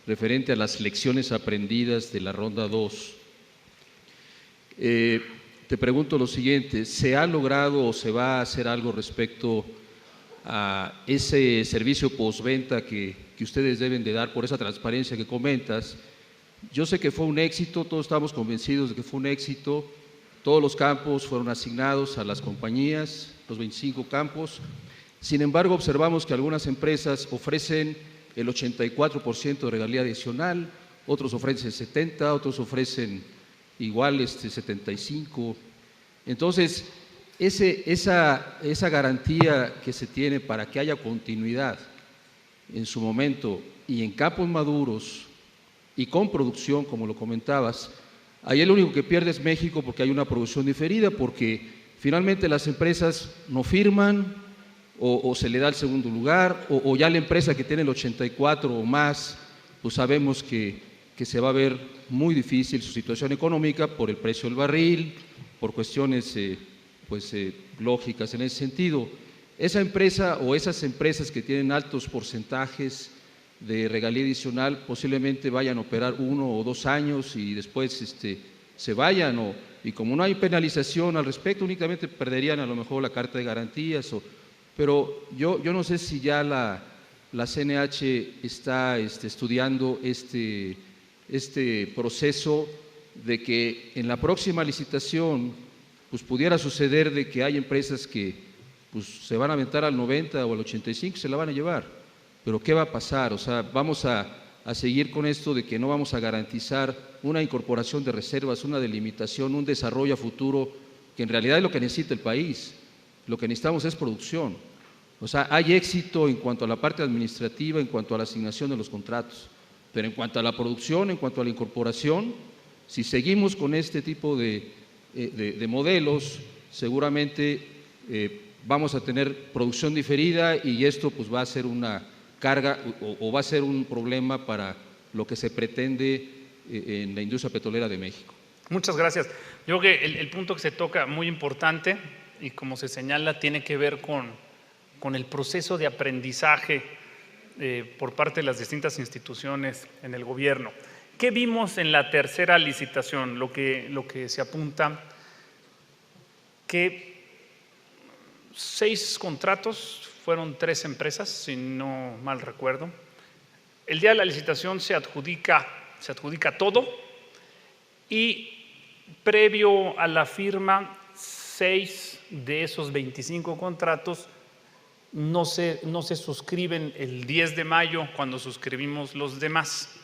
referente a las lecciones aprendidas de la ronda 2. Te pregunto lo siguiente, ¿se ha logrado o se va a hacer algo respecto a ese servicio postventa que ustedes deben de dar por esa transparencia que comentas? Yo sé que fue un éxito, todos estamos convencidos de que fue un éxito, todos los campos fueron asignados a las compañías, los 25 campos. Sin embargo, observamos que algunas empresas ofrecen el 84% de regalía adicional, otros ofrecen 70%, otros ofrecen igual 75%. Entonces, esa garantía que se tiene para que haya continuidad en su momento y en campos maduros y con producción, como lo comentabas, ahí el único que pierde es México porque hay una producción diferida, porque finalmente las empresas no firman o se le da el segundo lugar, o ya la empresa que tiene el 84 o más, pues sabemos que se va a ver muy difícil su situación económica por el precio del barril, por cuestiones lógicas en ese sentido. Esa empresa o esas empresas que tienen altos porcentajes de regalía adicional posiblemente vayan a operar 1 o 2 años y después se vayan, y como no hay penalización al respecto, únicamente perderían a lo mejor la carta de garantías. Pero yo no sé si ya la CNH está estudiando este proceso de que en la próxima licitación pues pudiera suceder de que hay empresas que pues, se van a aventar al 90 o al 85 y se la van a llevar. Pero ¿qué va a pasar? O sea, vamos a seguir con esto de que no vamos a garantizar una incorporación de reservas, una delimitación, un desarrollo a futuro, que en realidad es lo que necesita el país. Lo que necesitamos es producción. O sea, hay éxito en cuanto a la parte administrativa, en cuanto a la asignación de los contratos, pero en cuanto a la producción, en cuanto a la incorporación, si seguimos con este tipo de modelos, seguramente vamos a tener producción diferida y esto pues va a ser una carga o va a ser un problema para lo que se pretende en la industria petrolera de México. Muchas gracias. Yo creo que el punto que se toca muy importante y como se señala tiene que ver con el proceso de aprendizaje por parte de las distintas instituciones en el gobierno. ¿Qué vimos en la tercera licitación? Lo que se apunta, que 6 contratos, fueron 3 empresas, si no mal recuerdo. El día de la licitación se adjudica todo y previo a la firma, 6 de esos 25 contratos no se suscriben el 10 de mayo cuando suscribimos los demás.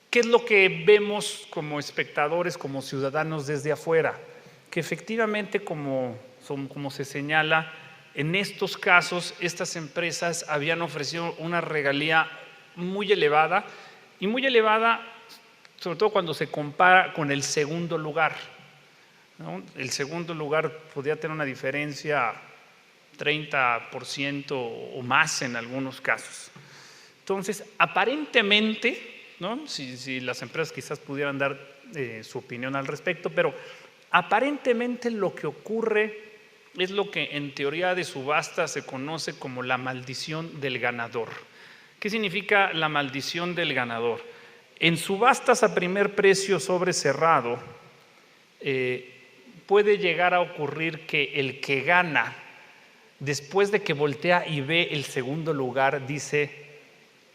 ¿Qué es lo que vemos como espectadores, como ciudadanos desde afuera? Que efectivamente, como se señala, en estos casos estas empresas habían ofrecido una regalía muy elevada, y muy elevada sobre todo cuando se compara con el segundo lugar, ¿no? El segundo lugar podría tener una diferencia 30% o más en algunos casos. Entonces, aparentemente, ¿no? Si las empresas quizás pudieran dar su opinión al respecto, pero aparentemente lo que ocurre es lo que en teoría de subasta se conoce como la maldición del ganador. ¿Qué significa la maldición del ganador? En subastas a primer precio sobre cerrado puede llegar a ocurrir que el que gana, después de que voltea y ve el segundo lugar, dice: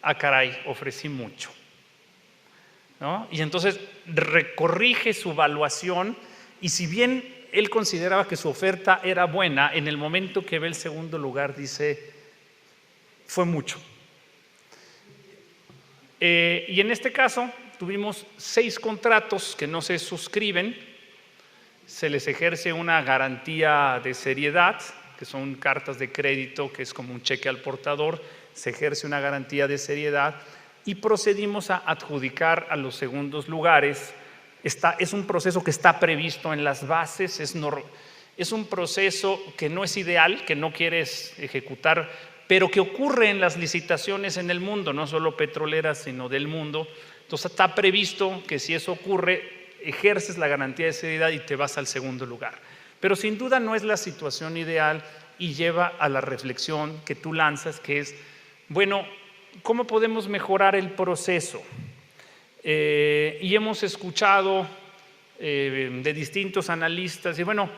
ah, caray, ofrecí mucho, ¿no? Y entonces recorrige su evaluación, y si bien él consideraba que su oferta era buena, en el momento que ve el segundo lugar dice: fue mucho. Y en este caso tuvimos 6 contratos que no se suscriben, se les ejerce una garantía de seriedad, que son cartas de crédito, que es como un cheque al portador, se ejerce una garantía de seriedad y procedimos a adjudicar a los segundos lugares. Es un proceso que está previsto en las bases, es un proceso que no es ideal, que no quieres ejecutar, pero que ocurre en las licitaciones en el mundo, no solo petroleras, sino del mundo. Entonces está previsto que si eso ocurre, ejerces la garantía de seriedad y te vas al segundo lugar. Pero sin duda no es la situación ideal y lleva a la reflexión que tú lanzas, que es, bueno, ¿cómo podemos mejorar el proceso? Y hemos escuchado de distintos analistas, y bueno,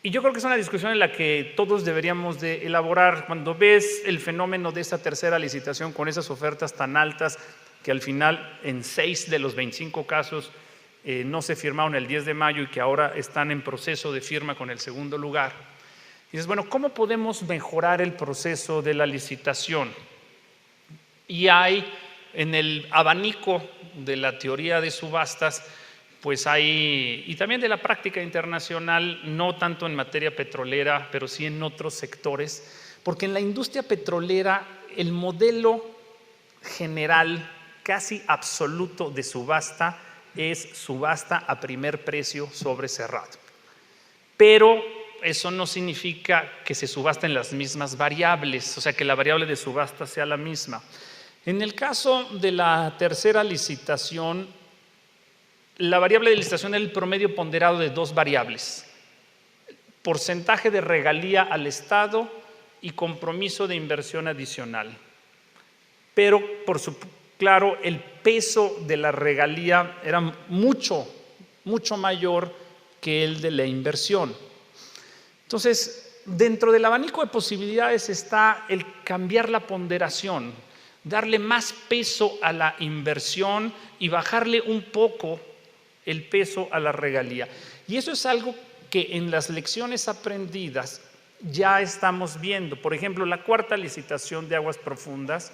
y yo creo que es una discusión en la que todos deberíamos de elaborar. Cuando ves el fenómeno de esta tercera licitación con esas ofertas tan altas que al final en 6 de los 25 casos no se firmaron el 10 de mayo y que ahora están en proceso de firma con el segundo lugar. Y dices, bueno, ¿cómo podemos mejorar el proceso de la licitación? Y hay en el abanico de la teoría de subastas, pues hay, y también de la práctica internacional, no tanto en materia petrolera, pero sí en otros sectores, porque en la industria petrolera el modelo general, casi absoluto de subasta, es subasta a primer precio sobre cerrado. Pero eso no significa que se subasten las mismas variables, o sea, que la variable de subasta sea la misma. En el caso de la tercera licitación, la variable de licitación es el promedio ponderado de 2 variables: porcentaje de regalía al Estado y compromiso de inversión adicional. Pero, claro, el peso de la regalía era mucho mayor que el de la inversión. Entonces, dentro del abanico de posibilidades está el cambiar la ponderación, darle más peso a la inversión y bajarle un poco el peso a la regalía. Y eso es algo que en las lecciones aprendidas ya estamos viendo. Por ejemplo, la cuarta licitación de aguas profundas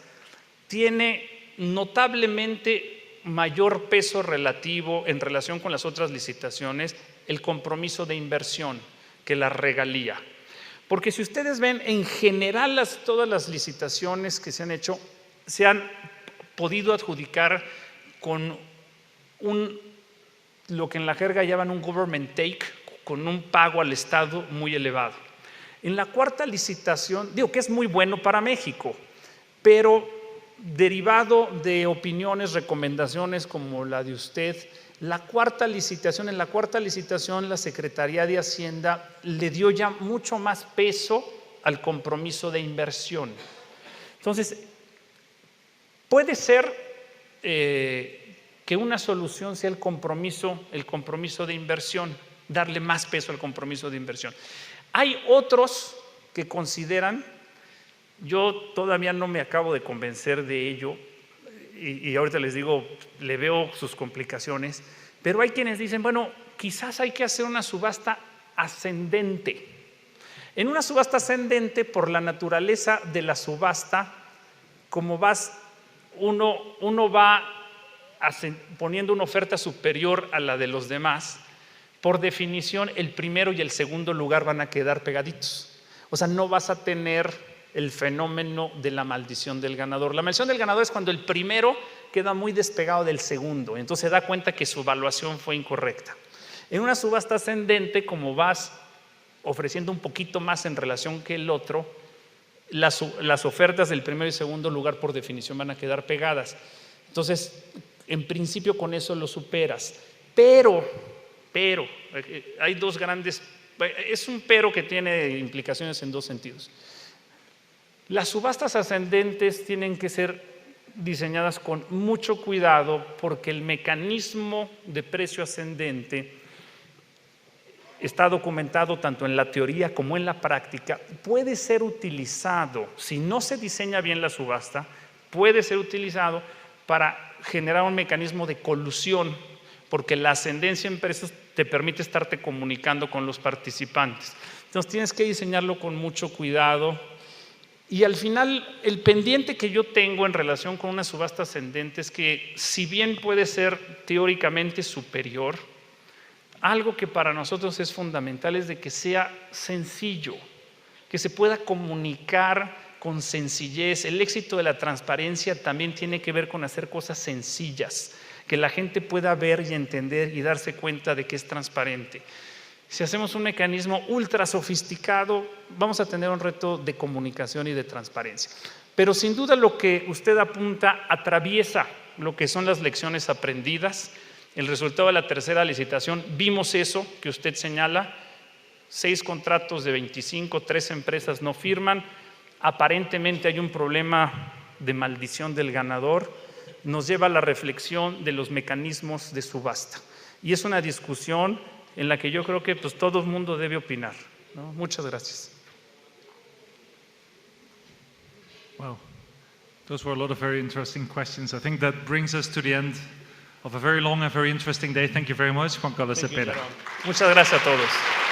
tiene notablemente mayor peso relativo en relación con las otras licitaciones, el compromiso de inversión, que la regalía. Porque si ustedes ven, en general todas las licitaciones que se han hecho se han podido adjudicar con lo que en la jerga llaman un government take, con un pago al Estado muy elevado. En la cuarta licitación, digo que es muy bueno para México, pero derivado de opiniones, recomendaciones como la de usted, en la cuarta licitación la Secretaría de Hacienda le dio ya mucho más peso al compromiso de inversión. Entonces, puede ser que una solución sea el compromiso de inversión, darle más peso al compromiso de inversión. Hay otros que consideran, yo todavía no me acabo de convencer de ello, y ahorita les digo, le veo sus complicaciones, pero hay quienes dicen, bueno, quizás hay que hacer una subasta ascendente. En una subasta ascendente, por la naturaleza de la subasta, como uno va poniendo una oferta superior a la de los demás, por definición el primero y el segundo lugar van a quedar pegaditos. O sea, no vas a tener el fenómeno de la maldición del ganador. La maldición del ganador es cuando el primero queda muy despegado del segundo, entonces se da cuenta que su evaluación fue incorrecta. En una subasta ascendente, como vas ofreciendo un poquito más en relación que el otro, las ofertas del primero y segundo lugar por definición van a quedar pegadas. Entonces, en principio con eso lo superas. Pero, hay dos grandes, es un pero que tiene implicaciones en dos sentidos. Las subastas ascendentes tienen que ser diseñadas con mucho cuidado porque el mecanismo de precio ascendente está documentado tanto en la teoría como en la práctica. Puede ser utilizado, si no se diseña bien la subasta, puede ser utilizado para generar un mecanismo de colusión, porque la ascendencia en precios te permite estarte comunicando con los participantes. Entonces tienes que diseñarlo con mucho cuidado. Y al final, el pendiente que yo tengo en relación con una subasta ascendente es que, si bien puede ser teóricamente superior, algo que para nosotros es fundamental es de que sea sencillo, que se pueda comunicar con sencillez. El éxito de la transparencia también tiene que ver con hacer cosas sencillas, que la gente pueda ver y entender y darse cuenta de que es transparente. Si hacemos un mecanismo ultra sofisticado, vamos a tener un reto de comunicación y de transparencia. Pero sin duda lo que usted apunta atraviesa lo que son las lecciones aprendidas. El resultado de la tercera licitación, vimos eso que usted señala, 6 contratos de 25, 3 empresas no firman, aparentemente hay un problema de maldición del ganador, nos lleva a la reflexión de los mecanismos de subasta. Y es una discusión en la que yo creo que pues, todo el mundo debe opinar, ¿no? Muchas gracias. Wow, those were a lot of very interesting questions. I think that brings us to the end of a very long and very interesting day. Thank you very much, Juan Carlos Cepeda. Muchas gracias a todos.